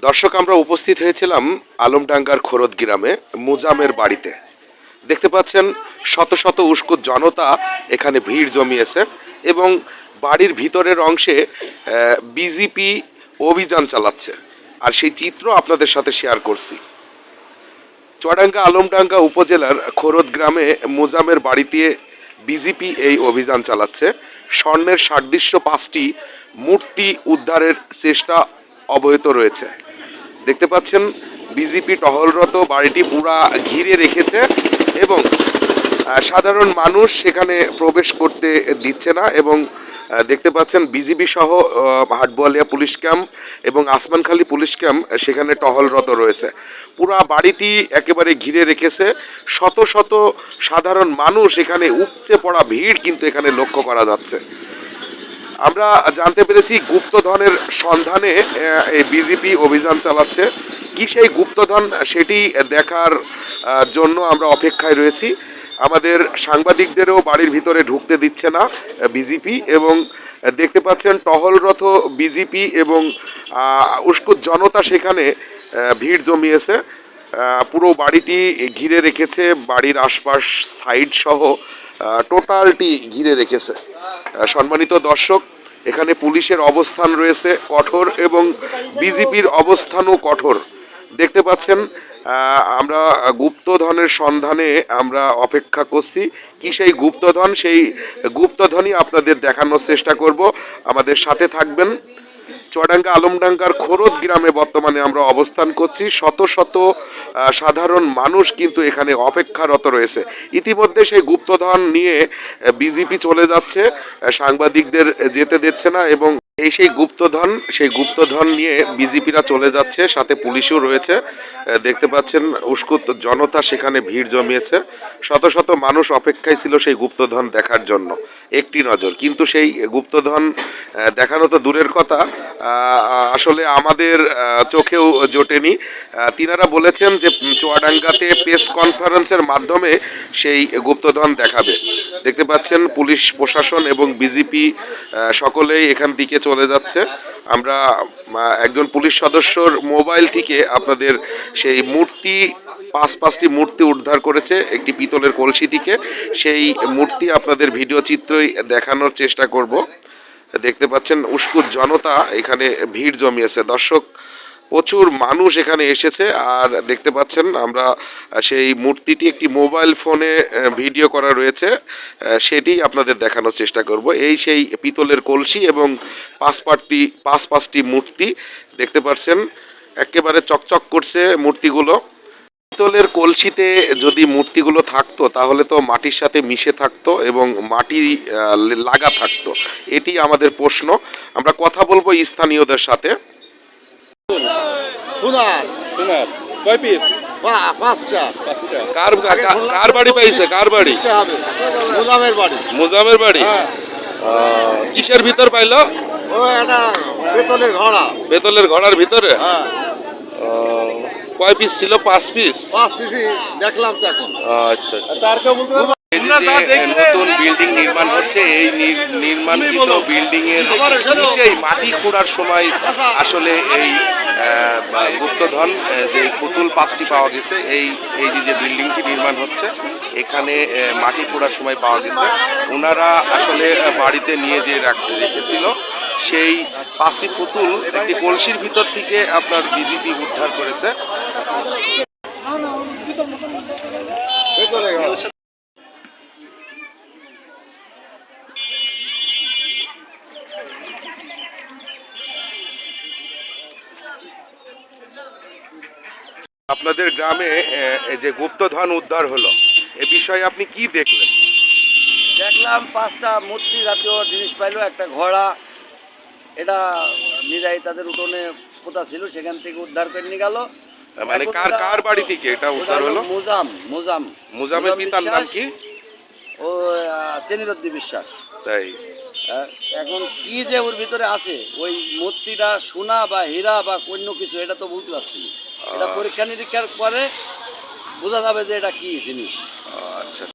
দর্শক, আমরা উপস্থিত হয়েছিলাম আলমডাঙ্গার খোরদ গ্রামে মুজামের বাড়িতে। দেখতে পাচ্ছেন শত শত উস্কুত জনতা এখানে ভিড় জমিয়েছে এবং বাড়ির ভিতরের অংশে বিজেপি অভিযান চালাচ্ছে। আর সেই চিত্র আপনাদের সাথে শেয়ার করছি। চুয়াডাঙ্গা আলমডাঙ্গা উপজেলার খোরদ গ্রামে মুজামের বাড়িতে বিজেপি এই অভিযান চালাচ্ছে। স্বর্ণের সাদৃশ্য 5টি মূর্তি উদ্ধারের চেষ্টা অব্যাহত রয়েছে। দেখতে পাচ্ছেন বিজেপি টহলরত বাড়িটি পুরা ঘিরে রেখেছে এবং সাধারণ মানুষ সেখানে প্রবেশ করতে দিচ্ছে না। এবং দেখতে পাচ্ছেন বিজিবি সহ হাটবোয়ালিয়া পুলিশ ক্যাম্প এবং আসমানখালী পুলিশ ক্যাম্প সেখানে টহলরত রয়েছে। পুরা বাড়িটি একেবারে ঘিরে রেখেছে। শত শত সাধারণ মানুষ এখানে উপচে পড়া ভিড় কিন্তু এখানে লক্ষ্য করা যাচ্ছে। আমরা জানতে পেরেছি গুপ্তধনের সন্ধানে এই বিজেপি অভিযান চালাচ্ছে। কি সেই গুপ্তধন সেটি দেখার জন্য আমরা অপেক্ষায় রয়েছি। আমাদের সাংবাদিকদেরও বাড়ির ভিতরে ঢুকতে দিচ্ছে না বিজেপি। এবং দেখতে পাচ্ছেন টহলরত বিজেপি এবং উস্কুত জনতা সেখানে ভিড় জমিয়েছে। পুরো বাড়িটি ঘিরে রেখেছে, বাড়ির আশপাশ সাইড সহ টোটালটি ঘিরে রেখেছে। সম্মানিত দর্শক, এখানে পুলিশের অবস্থান রয়েছে কঠোর এবং বিজেপির অবস্থানও কঠোর। দেখতে পাচ্ছেন আমরা গুপ্তধনের সন্ধানে আমরা অপেক্ষা করছি। কি সেই গুপ্তধন, সেই গুপ্তধনই আপনাদের দেখানোর চেষ্টা করব। আমাদের সাথে থাকবেন। চুয়াডাঙ্গা আলমডাঙ্গার খোরদ গ্রামে বর্তমানে আমরা অবস্থান করছি। শত শত সাধারণ মানুষ কিন্তু এখানে অপেক্ষারত রয়েছে। ইতিমধ্যে সেই গুপ্তধন নিয়ে বিজেপি চলে যাচ্ছে, সাংবাদিকদের যেতে দিচ্ছে না। এবং সেই গুপ্তধন নিয়ে বিজেপিরা চলে যাচ্ছে, সাথে পুলিশও রয়েছে। দেখতে পাচ্ছেন উস্কুত জনতা সেখানে ভিড় জমিয়েছে। শত শত মানুষ অপেক্ষায় ছিল সেই গুপ্তধন দেখার জন্য একটি নজর। কিন্তু সেই গুপ্তধন দেখানো তো দূরের কথা, আসলে আমাদের চোখেও জোটেনি। তিনারা বলেছেন যে চুয়াডাঙ্গাতে প্রেস কনফারেন্সের মাধ্যমে সেই গুপ্তধন দেখাবে। দেখতে পাচ্ছেন পুলিশ প্রশাসন এবং বিজেপি সকলেই এখান থেকে চলে যাচ্ছে। আমরা একজন পুলিশ সদস্যর মোবাইল থেকে আপনাদের সেই মূর্তি, 5টি মূর্তি উদ্ধার করেছে একটি পিতলের কলসি থেকে। সেই মূর্তি আপনাদের ভিডিও চিত্রই দেখানোর চেষ্টা করব। দেখতে পাচ্ছেন উস্কুত জনতা এখানে ভিড় জমিয়েছে। দর্শক, প্রচুর মানুষ এখানে এসেছে। আর দেখতে পাচ্ছেন আমরা সেই মূর্তিটি একটি মোবাইল ফোনে ভিডিও করা রয়েছে, সেটি আপনাদের দেখানোর চেষ্টা করব। এই সেই পিতলের কলসি এবং 5টি মূর্তি দেখতে পাচ্ছেন, একেবারে চকচক করছে মূর্তিগুলো। পিতলের কলসিতে যদি মূর্তিগুলো থাকতো তাহলে তো মাটির সাথে মিশে থাকতো এবং মাটি লাগা থাকতো। এটি আমাদের প্রশ্ন। আমরা কথা বলবো স্থানীয়দের সাথে। কয় পিস? 5টা। কার বাড়ি পাইছে? কার বাড়ি? মুজামের বাড়ি। মুজামের বাড়ি। কিসের ভিতর পাইলো? ও একটা বেতলের ঘোড়া। বেতলের ঘোড়ার ভিতরে? হ্যাঁ। কয় পিস ছিল? 5 পিস। 5 পিসই দেখলাম তো এখন। আচ্ছা আচ্ছা। নতুন বিল্ডিং নির্মাণ হচ্ছে। এই নির্মাণকৃত বিল্ডিং এর নিচেই মাটি খোঁড়ার সময় আসলে এই গুপ্তধন যে পুতুল 5টি পাওয়া গেছে। এই যে বিল্ডিংটি নির্মাণ হচ্ছে এখানে মাটি খোঁড়ার সময় পাওয়া গেছে। ওনারা আসলে বাড়িতে নিয়ে যে রেখেছিল সেই 5টি পুতুল একটি কলসির ভিতর থেকে আপনার বিজেপি উদ্ধার করেছে। আপনাদের গ্রামে যে গুপ্তধন উদ্ধার হলো, এ বিষয়ে আপনি কি দেখলেন? দেখলাম 5টা মূর্তি জাতীয় জিনিস পাইলো, একটা ঘোড়া। এটা নিরাই তাদের উঠোনে পোতা ছিল, সেখান থেকে উদ্ধার করে নিয়ে গেল। মানে কার বাড়ি থেকে এটা উদ্ধার হলো? মুজামের পিতার নাম কি? ও চেনিরদ্দি বিশ্বাস। তাই? এখন কি যে ওর ভিতরে আছে, ওই মূর্তিটা সোনা বা হীরা বা অন্য কিছু, এটা তো বুঝতে পারছি না। এটা পরীক্ষা নিরীক্ষার পরে বোঝা যাবে যে এটা কি জিনিস।